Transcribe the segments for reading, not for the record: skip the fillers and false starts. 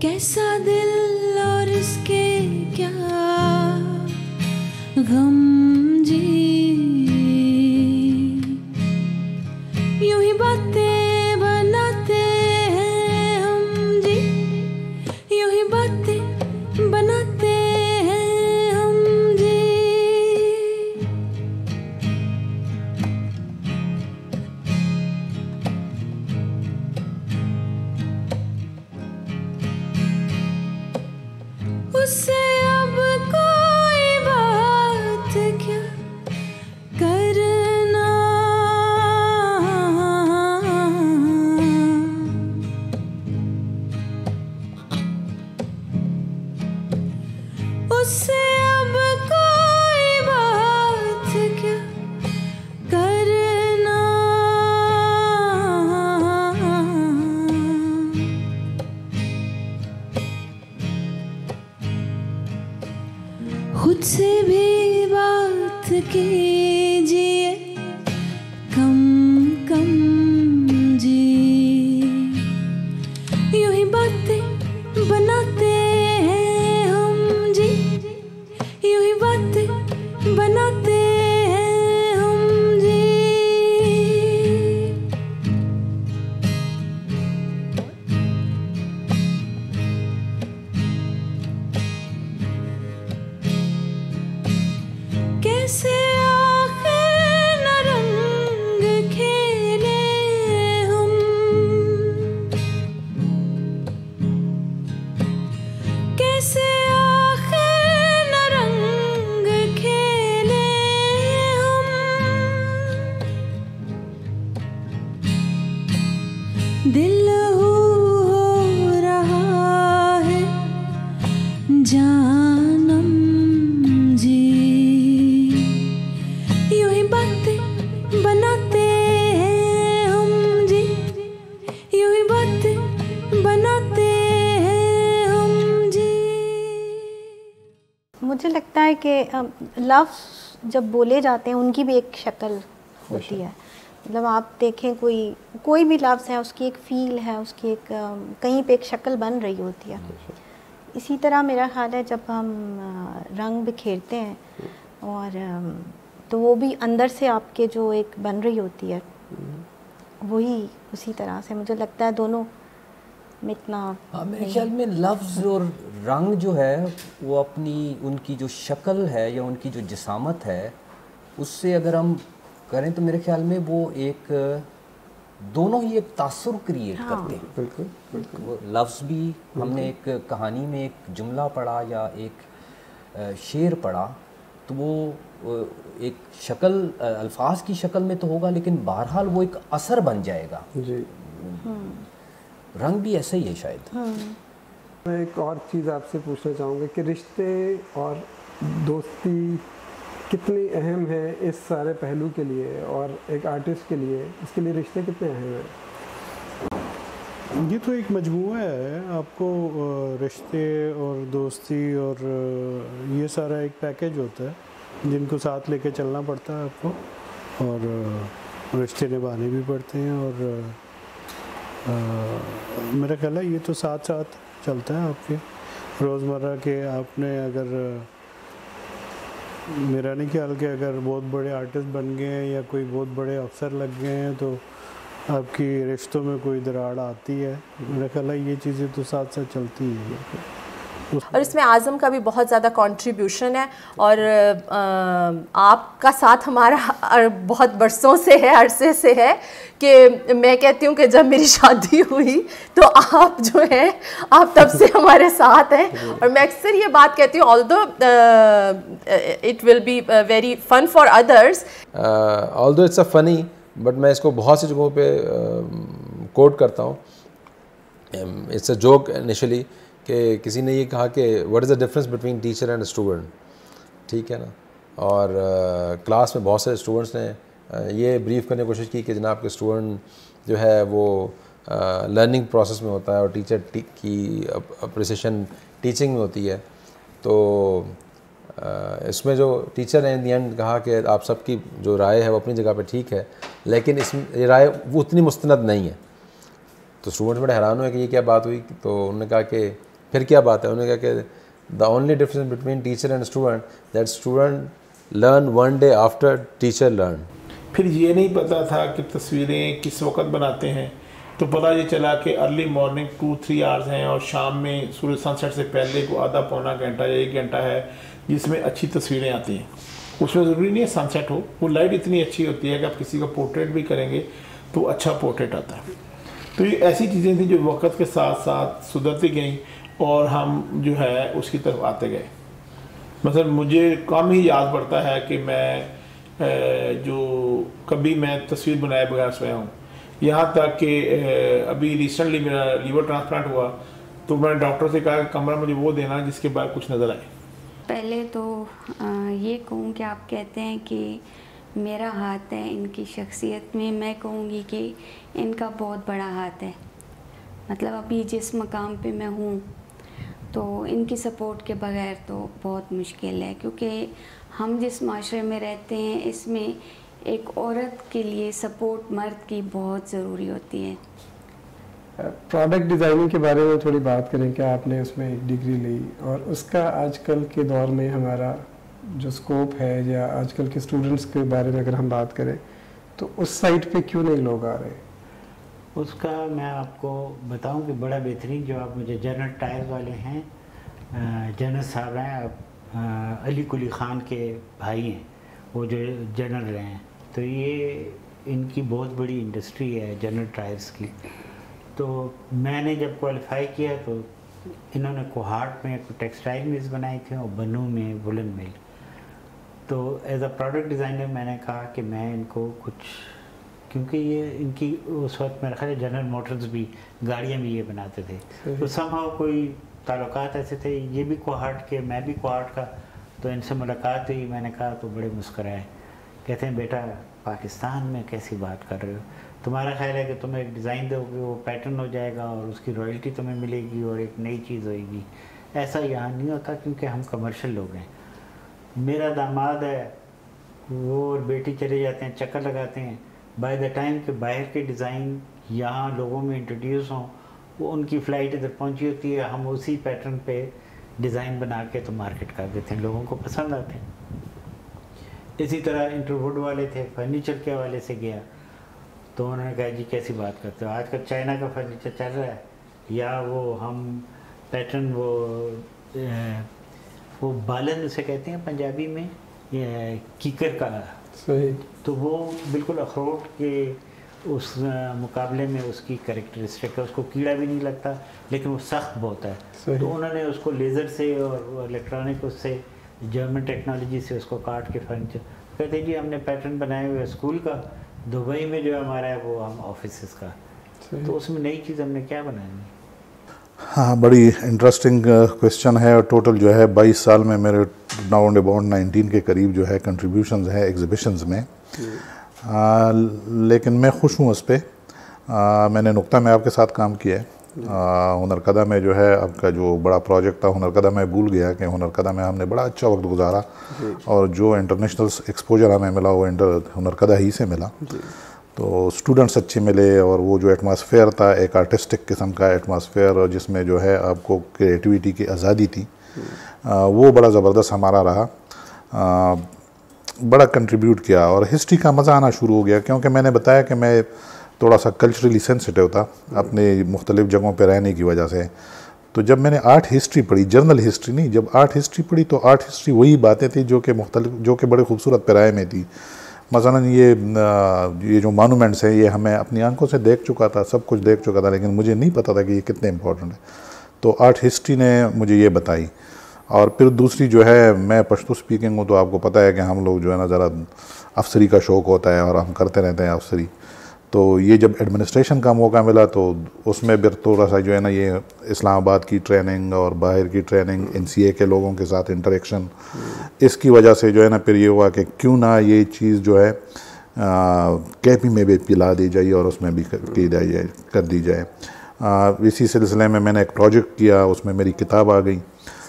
कैसा दिल और इसके क्या गम जी, यूं ही बातें बनाते हैं हम जी, यूं ही बातें बनाते हैं हम जी। उससे अब कोई बात क्या करना, उससे अब कोई बात क्या करना। खुद से भी बात कीजिए कम कम जी, यूं ही बातें बनाते हैं हम जी, यूं ही बातें बनाते हैं हम जी। कैसे आखिर न रंग खेले हम, कैसे आखिर न रंग खेले हम। दिल हो रहा है जानम जी, यूं ही बातें बनाते हैं हम जी, यूं ही बातें बनाते हैं हम जी। मुझे लगता है कि लफ्ज़ जब बोले जाते हैं उनकी भी एक शक्ल होती है। मतलब आप देखें कोई भी लफ्ज़ है, उसकी एक फ़ील है, उसकी एक कहीं पे एक शक्ल बन रही होती है। इसी तरह मेरा ख़्याल है जब हम रंग बिखेरते हैं और तो वो भी अंदर से आपके जो एक बन रही होती है, वही उसी तरह से मुझे लगता है दोनों में इतना। मेरे ख्याल में लफ्ज़ और रंग जो है वो अपनी उनकी जो शक्ल है या उनकी जो जिसामत है उससे अगर हम करें तो मेरे ख्याल में वो एक दोनों ही एक तासुर क्रिएट करते हैं। बिल्कुल बिल्कुल। लफ्ज़ भी हमने एक कहानी में एक जुमला पढ़ा या एक शेर पढ़ा तो वो एक शक्ल अल्फाज की शक्ल में तो होगा, लेकिन बहरहाल वो एक असर बन जाएगा जी। रंग भी ऐसा ही है शायद। मैं एक और चीज़ आपसे पूछना चाहूँगा कि रिश्ते और दोस्ती कितनी अहम है इस सारे पहलू के लिए, और एक आर्टिस्ट के लिए इसके लिए रिश्ते कितने अहम हैं? ये तो एक मजमूआ है, आपको रिश्ते और दोस्ती और ये सारा एक पैकेज होता है जिनको साथ लेके चलना पड़ता है आपको, और रिश्ते निभाने भी पड़ते हैं। और मेरा ख्याल है ये तो साथ साथ चलता है आपके रोज़मर्रा के। आपने अगर मेरा नहीं ख्याल कि अगर बहुत बड़े आर्टिस्ट बन गए हैं या कोई बहुत बड़े अफसर लग गए हैं तो आपकी रिश्तों में कोई दरार आती है। मेरा ख्याल है ये चीज़ें तो साथ साथ चलती हैं। और इसमें आज़म का भी बहुत ज़्यादा कंट्रीब्यूशन है, और आपका साथ हमारा बहुत बरसों से है, अरसे से है कि मैं कहती हूँ कि जब मेरी शादी हुई तो आप जो हैं आप तब से हमारे साथ हैं। और मैं अक्सर ये बात कहती हूँ, although it will be very fun for others, although it's a funny, but मैं इसको बहुत सी जगहों पे कोट करता हूँ। इट्स अ जोक इनिशियली कि किसी ने ये कहा कि what is the difference between teacher and student, ठीक है ना। और क्लास में बहुत सारे स्टूडेंट्स ने ये ब्रीफ करने की कोशिश की कि जनाब के स्टूडेंट जो है वो लर्निंग प्रोसेस में होता है और टीचर की अप्रिसिएशन टीचिंग में होती है। तो इसमें जो टीचर ने इन दी एंड कहा कि आप सबकी जो राय है वो अपनी जगह पे ठीक है, लेकिन इसमें ये राय वो उतनी मुस्तनद नहीं है। तो स्टूडेंट्स बड़े हैरान हुए कि ये क्या बात हुई। तो उन्होंने कहा कि फिर क्या बात है? उन्होंने कहा कि the only difference between teacher and student that student learn one day after teacher learn. फिर ये नहीं पता था कि तस्वीरें किस वक्त बनाते हैं, तो पता ये चला कि अर्ली मॉर्निंग 2-3 आवर्स हैं और शाम में सूरज सनसेट से पहले को आधा पौना घंटा या 1 घंटा है जिसमें अच्छी तस्वीरें आती हैं। उसमें ज़रूरी नहीं है सनसेट हो, वो लाइट इतनी अच्छी होती है कि आप किसी का पोर्ट्रेट भी करेंगे तो अच्छा पोर्ट्रेट आता है। तो ये ऐसी चीज़ें थी जो वक्त के साथ साथ सुधरती गई और हम जो है उसकी तरफ आते गए। मतलब मुझे कम ही याद पड़ता है कि मैं जो कभी मैं तस्वीर बनाए बगैर सोया हूँ। यहाँ तक कि अभी रिसेंटली मेरा लीवर ट्रांसप्लांट हुआ तो मैंने डॉक्टर से कहा कि कमरा मुझे वो देना जिसके बाद कुछ नज़र आए। पहले तो ये कहूँ कि आप कहते हैं कि मेरा हाथ है इनकी शख्सियत में, मैं कहूँगी कि इनका बहुत बड़ा हाथ है। मतलब अभी जिस मकाम पे मैं हूँ तो इनकी सपोर्ट के बगैर तो बहुत मुश्किल है, क्योंकि हम जिस माशरे में रहते हैं इसमें एक औरत के लिए सपोर्ट मर्द की बहुत ज़रूरी होती है। प्रोडक्ट डिज़ाइनिंग के बारे में थोड़ी बात करें। क्या आपने उसमें एक डिग्री ली और उसका आजकल के दौर में हमारा जो स्कोप है या आजकल के स्टूडेंट्स के बारे में अगर हम बात करें तो उस साइड पे क्यों नहीं लोग आ रहे? उसका मैं आपको बताऊं कि बड़ा बेहतरीन जो आप मुझे जनरल टायर वाले हैं, जनरल साहब हैं, आप अली कुली ख़ान के भाई हैं, वो जो जनरल रहे हैं, तो ये इनकी बहुत बड़ी इंडस्ट्री है जनरल टायर्स की। तो मैंने जब क्वालिफाई किया तो इन्होंने कोहाट में टेक्सटाइल मिल्स बनाई थी और बनू में वुलन मिल। तो एज अ प्रोडक्ट डिज़ाइनर मैंने कहा कि मैं इनको कुछ, क्योंकि ये इनकी उस वक्त मेरा ख्याल है जनरल मोटर्स भी गाड़ियाँ भी ये बनाते थे, तो समहाउ कोई ताल्लुकात ऐसे थे, ये भी कोहाट के, मैं भी कोहाट का, तो इनसे मुलाकात हुई। मैंने कहा तो बड़े मुस्कराए, कहते हैं बेटा पाकिस्तान में कैसी बात कर रहे हो, तुम्हारा ख्याल है कि तुम एक डिज़ाइन दोगे वो पैटर्न हो जाएगा और उसकी रॉयल्टी तुम्हें मिलेगी और एक नई चीज़ होएगी। ऐसा यहाँ नहीं होता क्योंकि हम कमर्शियल लोग हैं। मेरा दामाद है वो और बेटी चले जाते हैं, चक्कर लगाते हैं, बाय द टाइम के बाहर के डिज़ाइन यहाँ लोगों में इंट्रोड्यूस हों, वो उनकी फ़्लाइट इधर पहुँची होती है, हम उसी पैटर्न पे डिज़ाइन बना के तो मार्केट कर देते हैं, लोगों को पसंद आते हैं। इसी तरह इंटरवुड वाले थे, फर्नीचर के हवाले से गया तो उन्होंने कहा जी कैसी बात करते हो, आजकल चाइना का फर्नीचर चल रहा है, या वो हम पैटर्न वो बालन उसे कहते हैं पंजाबी में, कीकर का, सही, तो वो बिल्कुल अखरोट के उस मुकाबले में उसकी कैरेक्टरिस्टिक है, उसको कीड़ा भी नहीं लगता लेकिन वो सख्त बहुत है। तो उन्होंने उसको लेज़र से और इलेक्ट्रॉनिक उससे जर्मन टेक्नोलॉजी से उसको काट के फर्नीचर, कहते जी हमने पैटर्न बनाए हुए स्कूल का, दुबई में जो हमारा है वो हम ऑफिस का, तो उसमें नई चीज़ हमने क्या बनानी। हाँ, बड़ी इंटरेस्टिंग क्वेश्चन है। और टोटल जो है 22 साल में मेरे राउंड अबाउट 19 के करीब जो है कंट्रीब्यूशंस हैं एग्जीबिशंस में। लेकिन मैं खुश हूँ उस पर। मैंने नुक्ता में आपके साथ काम किया है। हुनरकदा में जो है आपका जो बड़ा प्रोजेक्ट था हुनरकदा, मैं भूल गया कि हुनरकदा में हमने बड़ा अच्छा वक्त गुजारा और जो इंटरनेशनल एक्सपोजर हमें मिला वो हुनरकदा ही से मिला। तो स्टूडेंट्स अच्छे मिले और वो जो एटमॉस्फेयर था एक आर्टिस्टिक किस्म का एटमॉस्फेयर जिसमें जो है आपको क्रिएटिविटी की आज़ादी थी, वो बड़ा ज़बरदस्त हमारा रहा, बड़ा कंट्रीब्यूट किया। और हिस्ट्री का मज़ा आना शुरू हो गया क्योंकि मैंने बताया कि मैं थोड़ा सा कल्चरली सेंसिटिव था अपने मुख्तलिफ़ जगहों पे रहने की वजह से। तो जब मैंने आर्ट हिस्ट्री पढ़ी, जर्नल हिस्ट्री नहीं, जब आर्ट हिस्ट्री पढ़ी तो आर्ट हिस्ट्री वही बातें थी जो कि बड़े खूबसूरत पैराए में थी। मसलन ये जो मॉन्यूमेंट्स हैं ये हमें अपनी आंखों से देख चुका था, सब कुछ देख चुका था, लेकिन मुझे नहीं पता था कि ये कितने इंपॉर्टेंट है। तो आर्ट हिस्ट्री ने मुझे ये बताई। और फिर दूसरी जो है, मैं पश्तो स्पीकिंग हूँ तो आपको पता है कि हम लोग जो है ना ज़रा अफसरी का शौक़ होता है और हम करते रहते हैं अफसरी। तो ये जब एडमिनिस्ट्रेशन का मौका मिला तो उसमें फिर थोड़ा सा जो है ना ये इस्लामाबाद की ट्रेनिंग और बाहर की ट्रेनिंग, NCA के लोगों के साथ इंटरेक्शन, इसकी वजह से जो है ना फिर ये हुआ कि क्यों ना ये चीज़ जो है कैपी में भी पिला दी जाए और उसमें भी कर दी जाए। इसी सिलसिले में मैंने एक प्रोजेक्ट किया, उसमें मेरी किताब आ गई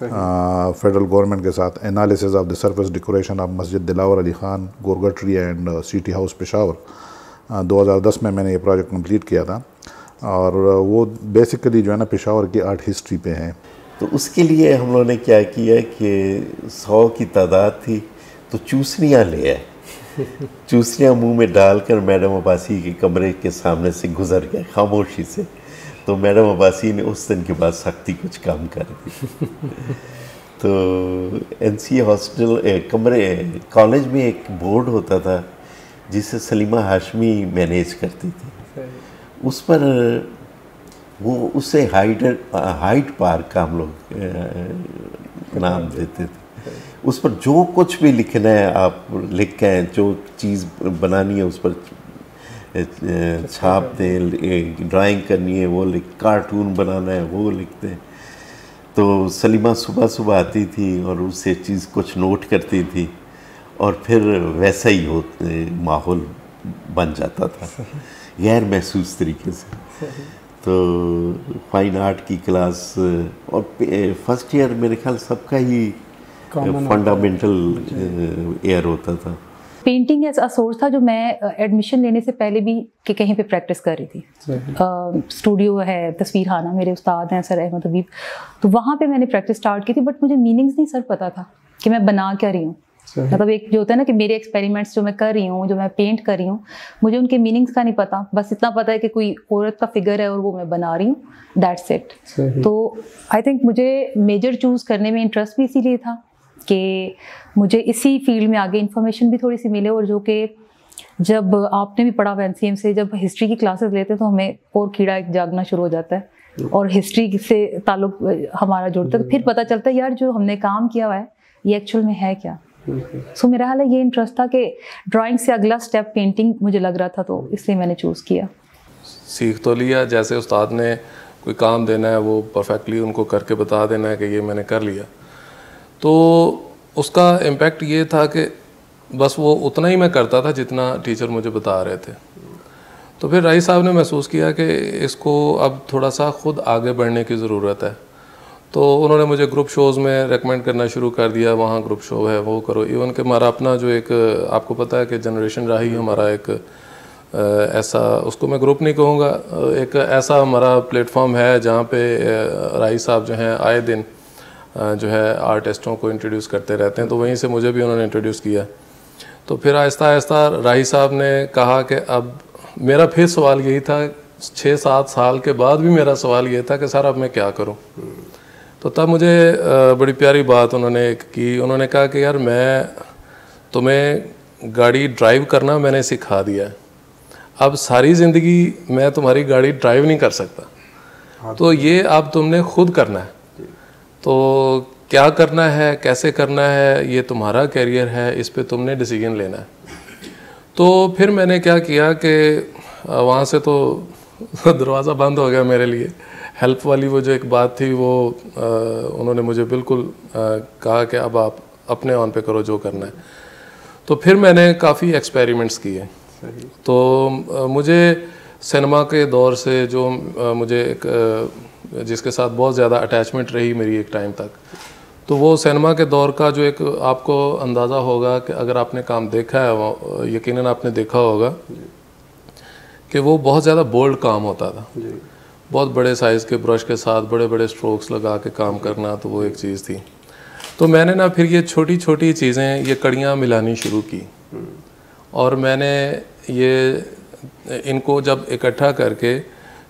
फेडरल गवर्नमेंट के साथ, analysis of the surface decoration of Masjid Dilawar Ali Khan Gorkhatri and city house Peshawar. 2010 में मैंने ये प्रोजेक्ट कंप्लीट किया था और वो बेसिकली जो है ना पेशावर की आर्ट हिस्ट्री पे है। तो उसके लिए हम लोगों ने क्या किया कि 100 की तादाद थी तो चूसनियाँ ले आए। चूसनियाँ मुंह में डालकर मैडम अब्बासी के कमरे के सामने से गुजर गए खामोशी से। तो मैडम अब्बासी ने उस दिन के बाद सख्ती कुछ कम कर दी। तो NCA हॉस्टल कमरे कॉलेज में एक बोर्ड होता था जिसे सलीमा हाशमी मैनेज करती थी। उस पर वो उसे हाइट पार्क का हम लोग नाम देते थे। उस पर जो कुछ भी लिखना है आप लिख के, जो चीज़ बनानी है उस पर छाप दें, ड्राइंग करनी है वो लिख, कार्टून बनाना है वो लिखते हैं। तो सलीमा सुबह सुबह आती थी और उससे चीज़ कुछ नोट करती थी और फिर वैसा ही माहौल बन जाता था गैर महसूस तरीके से। तो फाइन आर्ट की क्लास और फर्स्ट ईयर मेरे ख्याल सबका ही फंडामेंटल ईयर होता था। पेंटिंग एज अ सोर्स था जो मैं एडमिशन लेने से पहले भी कि कहीं पे प्रैक्टिस कर रही थी। स्टूडियो है तस्वीर खाना, मेरे उस्ताद हैं सर अहमद हबीब, तो वहाँ पे मैंने प्रैक्टिस स्टार्ट की थी। बट मुझे मीनिंग्स नहीं सर पता था कि मैं बना क्या रही हूँ। मतलब एक जो होता है ना कि मेरे एक्सपेरिमेंट्स जो मैं कर रही हूँ, जो मैं पेंट कर रही हूँ, मुझे उनके मीनिंग्स का नहीं पता। बस इतना पता है कि कोई औरत का फिगर है और वो मैं बना रही हूँ, दैट्स इट। तो आई थिंक मुझे मेजर चूज़ करने में इंटरेस्ट भी इसीलिए था कि मुझे इसी फील्ड में आगे इन्फॉर्मेशन भी थोड़ी सी मिले। और जो कि जब आपने भी पढ़ा हुआ NCM से, जब हिस्ट्री की क्लासेस लेते तो हमें और कीड़ा एक जागना शुरू हो जाता है और हिस्ट्री से ताल्लुक हमारा जुड़ता है। तो फिर पता चलता है यार जो हमने काम किया हुआ है ये एक्चुअल में है क्या। सो मेरा हाल है ये इंटरेस्ट था कि ड्राइंग से अगला स्टेप पेंटिंग मुझे लग रहा था, तो इसलिए मैंने चूज़ किया। सीख तो लिया, जैसे उस्ताद ने कोई काम देना है वो परफेक्टली उनको करके बता देना है कि ये मैंने कर लिया। तो उसका इम्पैक्ट ये था कि बस वो उतना ही मैं करता था जितना टीचर मुझे बता रहे थे। तो फिर राही साहब ने महसूस किया कि इसको अब थोड़ा सा ख़ुद आगे बढ़ने की ज़रूरत है। तो उन्होंने मुझे ग्रुप शोज़ में रेकमेंड करना शुरू कर दिया, वहाँ ग्रुप शो है वो करो। इवन कि हमारा अपना जो एक, आपको पता है कि जनरेशन राही हमारा एक ऐसा, उसको मैं ग्रुप नहीं कहूँगा, एक ऐसा हमारा प्लेटफॉर्म है जहाँ पे राही साहब जो हैं आए दिन जो है आर्टिस्टों को इंट्रोड्यूस करते रहते हैं। तो वहीं से मुझे भी उन्होंने इंट्रोड्यूस किया। तो फिर आहिस्ता आहिस्ता राही साहब ने कहा कि अब मेरा फिर सवाल यही था, 6-7 साल के बाद भी मेरा सवाल ये था कि सर अब मैं क्या करूं। तो तब मुझे बड़ी प्यारी बात उन्होंने की। उन्होंने कहा कि यार मैं तुम्हें गाड़ी ड्राइव करना मैंने सिखा दिया है, अब सारी ज़िंदगी मैं तुम्हारी गाड़ी ड्राइव नहीं कर सकता, तो ये अब तुमने खुद करना है। तो क्या करना है, कैसे करना है, ये तुम्हारा कैरियर है, इस पे तुमने डिसीजन लेना है। तो फिर मैंने क्या किया कि वहाँ से तो दरवाज़ा बंद हो गया मेरे लिए। हेल्प वाली वो जो एक बात थी वो उन्होंने मुझे बिल्कुल कहा कि अब आप अपने ऑन पे करो जो करना है। तो फिर मैंने काफ़ी एक्सपेरिमेंट्स किए। तो मुझे सिनेमा के दौर से जो मुझे एक जिसके साथ बहुत ज़्यादा अटैचमेंट रही मेरी एक टाइम तक, तो वो सिनेमा के दौर का जो एक आपको अंदाज़ा होगा कि अगर आपने काम देखा है, वो यकीनन आपने देखा होगा कि वो बहुत ज़्यादा बोल्ड काम होता था। बहुत बड़े साइज़ के ब्रश के साथ बड़े बड़े स्ट्रोक्स लगा के काम करना, तो वो एक चीज़ थी। तो मैंने ना फिर ये छोटी छोटी चीज़ें, ये कड़ियाँ मिलानी शुरू की और मैंने ये इनको जब इकट्ठा करके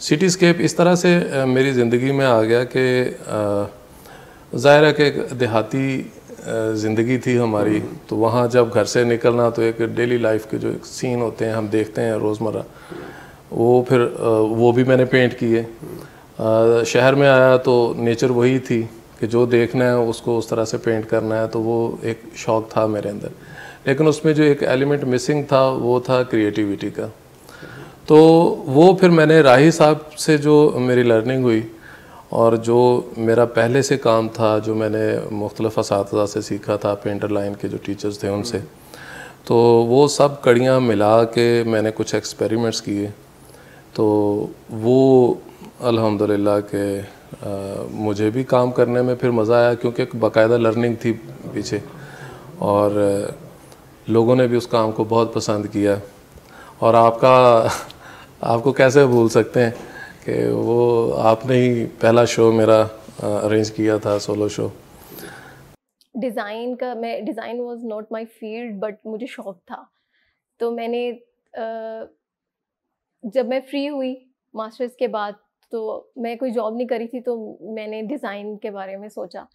सिटीस्केप इस तरह से मेरी ज़िंदगी में आ गया कि ज़ाहिर है कि एक देहाती ज़िंदगी थी हमारी। तो वहाँ जब घर से निकलना तो एक डेली लाइफ के जो एक सीन होते हैं हम देखते हैं रोज़मर्रा, वो फिर वो भी मैंने पेंट किए। शहर में आया तो नेचर वही थी कि जो देखना है उसको उस तरह से पेंट करना है, तो वो एक शौक़ था मेरे अंदर। लेकिन उसमें जो एक एलिमेंट मिसिंग था वो था क्रिएटिविटी का। तो वो फिर मैंने राही साहब से जो मेरी लर्निंग हुई और जो मेरा पहले से काम था, जो मैंने मुख्तलिफ़ असातिज़ा से सीखा था, पेंटर लाइन के जो टीचर्स थे उनसे, तो वो सब कड़ियाँ मिला के मैंने कुछ एक्सपेरिमेंट्स किए। तो वो अल्हम्दुलिल्लाह के मुझे भी काम करने में फिर मज़ा आया, क्योंकि एक बाकायदा लर्निंग थी पीछे और लोगों ने भी उस काम को बहुत पसंद किया। और आपको कैसे भूल सकते हैं कि वो आपने ही पहला शो मेरा अरेंज किया था सोलो शो? डिज़ाइन का, मैं design was not my field but मुझे शौक था। तो मैंने जब मैं फ्री हुई मास्टर्स के बाद, तो मैं कोई जॉब नहीं करी थी, तो मैंने डिज़ाइन के बारे में सोचा।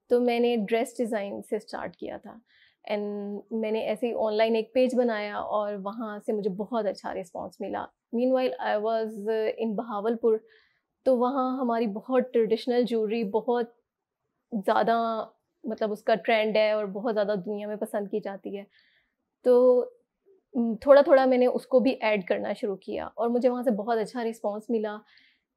तो मैंने ड्रेस डिज़ाइन से स्टार्ट किया था एंड मैंने ऐसे ही ऑनलाइन एक पेज बनाया और वहाँ से मुझे बहुत अच्छा रिस्पांस मिला। Meanwhile I was in Bahawalpur, तो वहाँ हमारी बहुत ट्रेडिशनल ज्वेलरी बहुत ज़्यादा मतलब उसका ट्रेंड है और बहुत ज़्यादा दुनिया में पसंद की जाती है। तो थोड़ा थोड़ा मैंने उसको भी ऐड करना शुरू किया और मुझे वहाँ से बहुत अच्छा रिस्पांस मिला।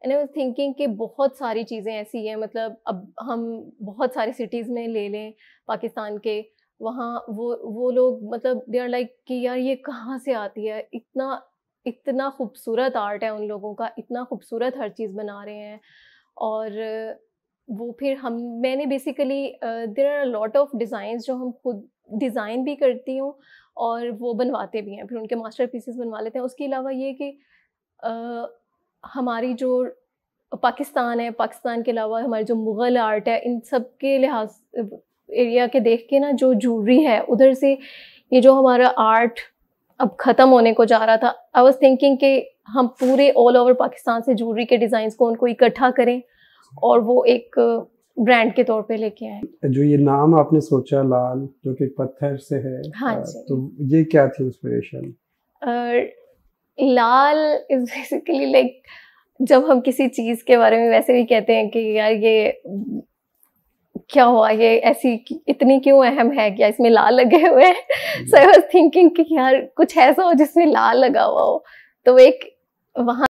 एंड आई वाज थिंकिंग कि बहुत सारी चीज़ें ऐसी हैं, मतलब अब हम बहुत सारी सिटीज़ में ले लें पाकिस्तान के, वहाँ वो लोग मतलब दे आर लाइक कि यार ये कहाँ से आती है, इतना खूबसूरत आर्ट है उन लोगों का, इतना खूबसूरत हर चीज़ बना रहे हैं। और वो फिर मैंने basically there are lot of designs जो हम खुद डिज़ाइन भी करती हूँ और वो बनवाते भी हैं, फिर उनके मास्टर पीसेस बनवा लेते हैं। उसके अलावा ये कि हमारी जो पाकिस्तान है, पाकिस्तान के अलावा हमारी जो मुग़ल आर्ट है, इन सब के लिहाज एरिया के देख के ना, जो ज्वेलरी है उधर से ये जो हमारा आर्ट अब ख़त्म होने को जा रहा था, आई वाज थिंकिंग कि हम पूरे ऑल ओवर पाकिस्तान से ज्वेलरी के डिज़ाइंस को उनको इकट्ठा करें और वो एक ब्रांड के तौर पे लेके आए। जो ये नाम आपने सोचा लाल, जो कि पत्थर से है, हाँ जी, तो ये क्या थी inspiration? Lal is basically like, जब हम किसी चीज़ के बारे में वैसे भी कहते हैं कि यार ये क्या हुआ, ये ऐसी इतनी क्यों अहम है, क्या इसमें लाल लगे हुए हैं। सो आई वाज थिंकिंग कि यार कुछ ऐसा हो जिसमें लाल लगा हुआ हो, तो एक वहाँ